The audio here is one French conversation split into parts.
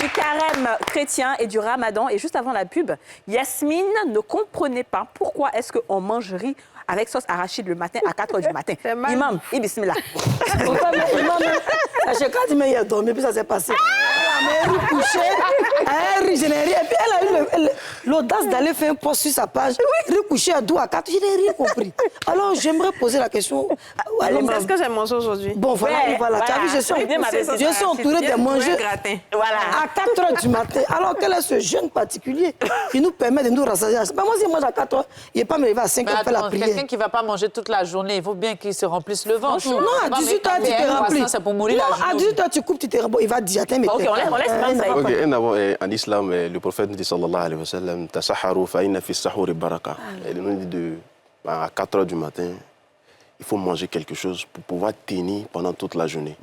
du carême chrétien et du ramadan. Et juste avant la pub, Yasmine ne comprenait pas pourquoi est-ce qu'on mange riz avec sauce arachide le matin à 4 h du matin. Imam, et bismillah. Imam, quand il m'a dormi, puis ça s'est passé. Elle m'a couché, elle je n'ai rien. Et puis elle a eu l'audace d'aller faire un post sur sa page. Riz couché à 2 à 4, je n'ai rien compris. Alors j'aimerais poser la question. Est-ce que j'ai mangé aujourd'hui? Bon, voilà. Tu as vu, je suis entourée de manger à 4 h du matin. Alors quel est ce jeune particulier qui nous permet de nous rassasier? Moi, si je mange à 4 h, il n'est pas me lever à 5 h pour faire la prière. Quelqu'un qui ne va pas manger toute la journée, il faut bien qu'il se remplisse le ventre. Non, à 18 h, tu te remplis. C'est pour mourir non, à 18 h, tu coupes, tu te remplis. Il va dire, attends, mais OK, on laisse en islam, le prophète dit, sallallahu alayhi wa sallam, tasaharu fa inna fi sahuri baraka. Il nous dit à 4 h du matin, il faut manger quelque chose pour pouvoir tenir pendant toute la journée.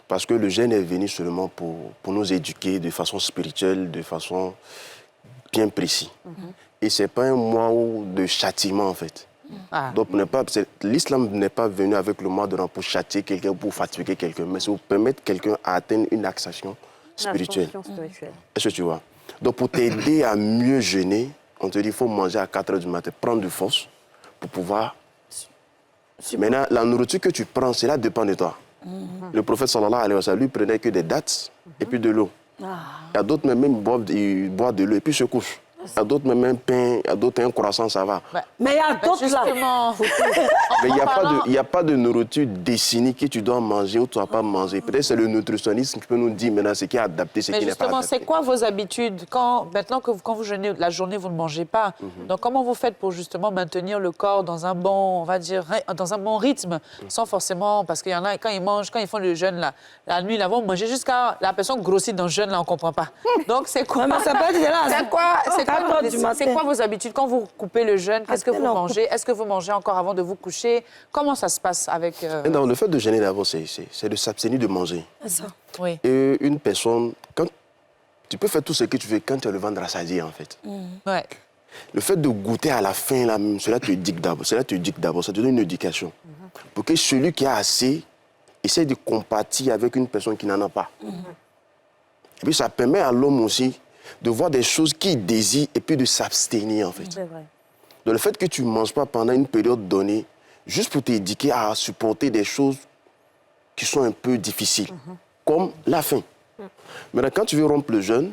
Parce que le jeûne est venu seulement pour nous éduquer de façon spirituelle, de façon bien précise. Et ce n'est pas un mois de châtiment, en fait. Donc, l'islam n'est pas venu avec le mois de Ramadan pour châtier quelqu'un, pour fatiguer quelqu'un, mais c'est pour permettre quelqu'un à atteindre une accession spirituelle. Est-ce que tu vois? Donc, pour t'aider à mieux jeûner, on te dit qu'il faut manger à 4 h du matin, prendre de force pour pouvoir... Maintenant, la nourriture que tu prends, cela dépend de toi. Le prophète, sallallahu alayhi wa sallam, lui prenait que des dattes et puis de l'eau. Il y a d'autres même ils boivent de l'eau et puis se couchent. Il y a d'autres même un pain, il y a d'autres un croissant, ça va. Mais il y a d'autres là. Mais il n'y a pas de nourriture dessinée que tu dois manger ou tu ne dois pas manger. Peut-être c'est le nutritionniste qui peut nous dire maintenant ce qui est adapté, ce qui n'est pas adapté. Mais justement, c'est quoi vos habitudes? Maintenant que quand vous jeûnez la journée, vous ne mangez pas. Donc comment vous faites pour justement maintenir le corps dans un bon, on va dire, dans un bon rythme, sans forcément, parce qu'il y en a, quand ils font le jeûne, là, la nuit, là, vont manger jusqu'à la personne grossit dans le jeûne, là, on ne comprend pas. Donc c'est quoi? C'est quoi vos habitudes? Quand vous coupez le jeûne, qu'est-ce que vous mangez? Est-ce que vous mangez encore avant de vous coucher? Comment ça se passe avec... Non, le fait de jeûner d'abord, c'est de s'abstenir de manger. Ça. Oui. Et une personne, tu peux faire tout ce que tu veux quand tu as le ventre rassasié, en fait. Ouais. Le fait de goûter à la fin, là, cela te dit d'abord, ça te donne une éducation. Pour que celui qui a assez essaie de compatir avec une personne qui n'en a pas. Et puis ça permet à l'homme aussi de voir des choses qu'il désire et puis de s'abstenir, en fait. C'est vrai. Donc le fait que tu ne manges pas pendant une période donnée, juste pour t'éduquer à supporter des choses qui sont un peu difficiles, comme la faim. Maintenant, quand tu veux rompre le jeûne,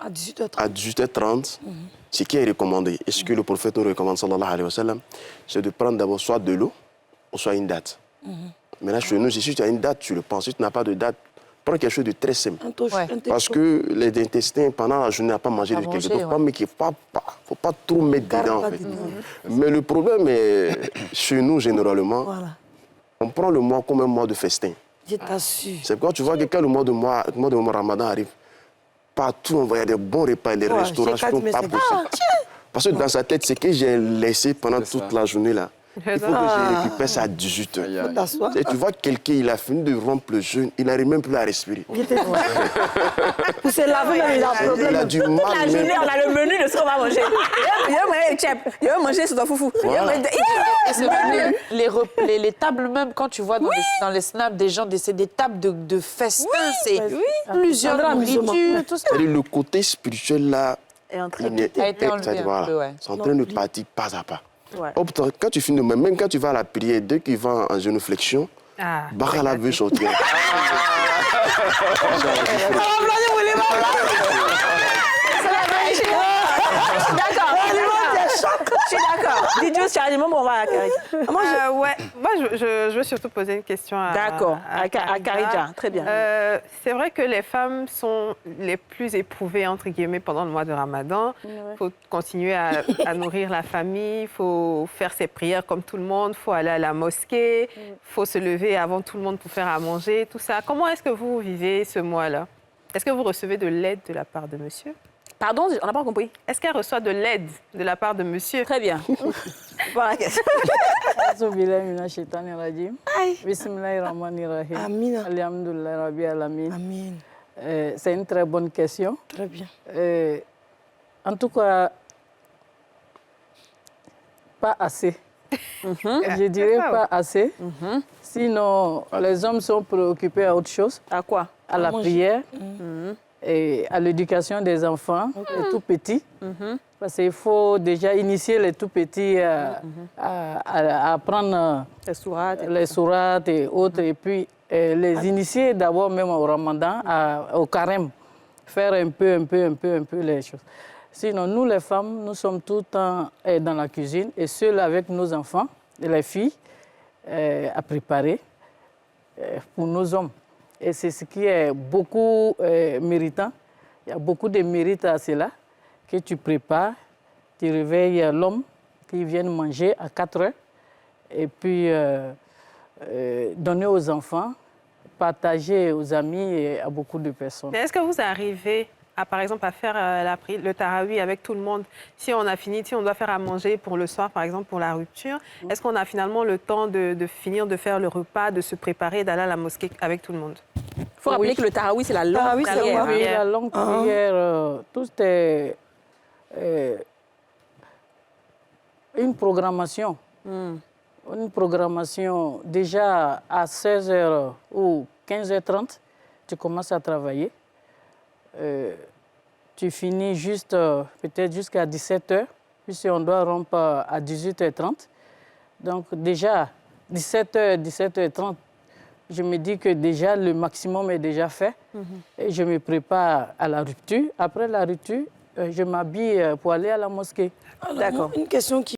à 18 h 30, ce qui est recommandé, et ce que le prophète nous recommande, sallallahu alayhi wa sallam, c'est de prendre d'abord soit de l'eau, ou soit une date. Maintenant, chez nous, si tu as une date, tu le prends. Si tu n'as pas de date, prends quelque chose de très simple. Parce que les intestins, pendant la journée, n'ont pas mangé de quelque chose. Il ne faut pas trop mettre dedans, en fait. Mais le problème est, chez nous, généralement, on prend le mois comme un mois de festin. Je t'assure. C'est pourquoi tu vois que quand le mois de Ramadan arrive, partout, on voit des bons repas, les restaurations, pas possible. Parce que dans sa tête, c'est que j'ai laissé pendant toute la journée, là. Il faut que je récupère ça à 18 h. Tu vois quelqu'un, il a fini de rompre le jeûne, il n'arrive même plus à respirer. Pour se laver, il a du mal. La journée, on a le menu de ce qu'on va manger. Il va manger sur ton foufou. Les tables même, quand tu vois dans les snaps des gens, c'est des tables de festin, c'est plusieurs nourritures, tout ça. Le côté spirituel, là, a été enlevé un peu, c'est en train de partir pas à pas. Ouais. Quand tu finis, même quand tu vas à la prière, dès qu'il va en génuflexion, Bakala veut sortir. Je suis d'accord. Didier, tu as dit, on va à Karija. Moi, je veux surtout poser une question à Karija. Très bien. C'est vrai que les femmes sont les plus éprouvées, entre guillemets, pendant le mois de Ramadan. Il faut continuer à nourrir la famille, il faut faire ses prières comme tout le monde, il faut aller à la mosquée, il faut se lever avant tout le monde pour faire à manger, tout ça. Comment est-ce que vous vivez ce mois-là? Est-ce que vous recevez de l'aide de la part de monsieur? Pardon, on n'a pas compris. Est-ce qu'elle reçoit de l'aide de la part de monsieur? Très bien. Voilà la question. C'est une très bonne question. Très bien. En tout cas, pas assez. Je dirais pas assez. Sinon, les hommes sont préoccupés à autre chose. À quoi? À la prière. à l'éducation des enfants, les tout petits. Parce qu'il faut déjà initier les tout petits à apprendre les sourates et autres. Et puis les initier d'abord même au ramadan, au carême. Faire un peu les choses. Sinon, nous les femmes, nous sommes tout le temps dans la cuisine et seuls avec nos enfants, les filles, à préparer pour nos hommes. Et c'est ce qui est beaucoup méritant. Il y a beaucoup de mérite à cela, que tu prépares, tu réveilles l'homme qui vient manger à 4 heures et puis donner aux enfants, partager aux amis et à beaucoup de personnes. Mais est-ce que vous arrivez, par exemple, à faire le tarawih avec tout le monde? Si on a fini, si on doit faire à manger pour le soir, par exemple, pour la rupture, est-ce qu'on a finalement le temps de finir de faire le repas, de se préparer, d'aller à la mosquée avec tout le monde? Il faut rappeler que le tarawih, c'est la longue prière. Oui, la longue prière, tout est une programmation. Une programmation, déjà à 16h ou 15h30, tu commences à travailler. Tu finis juste peut-être jusqu'à 17h, puis on doit rompre à 18h30. Donc déjà, 17h, 17h30, je me dis que déjà le maximum est déjà fait. Et je me prépare à la rupture. Après la rupture, je m'habille pour aller à la mosquée. D'accord. Une question qui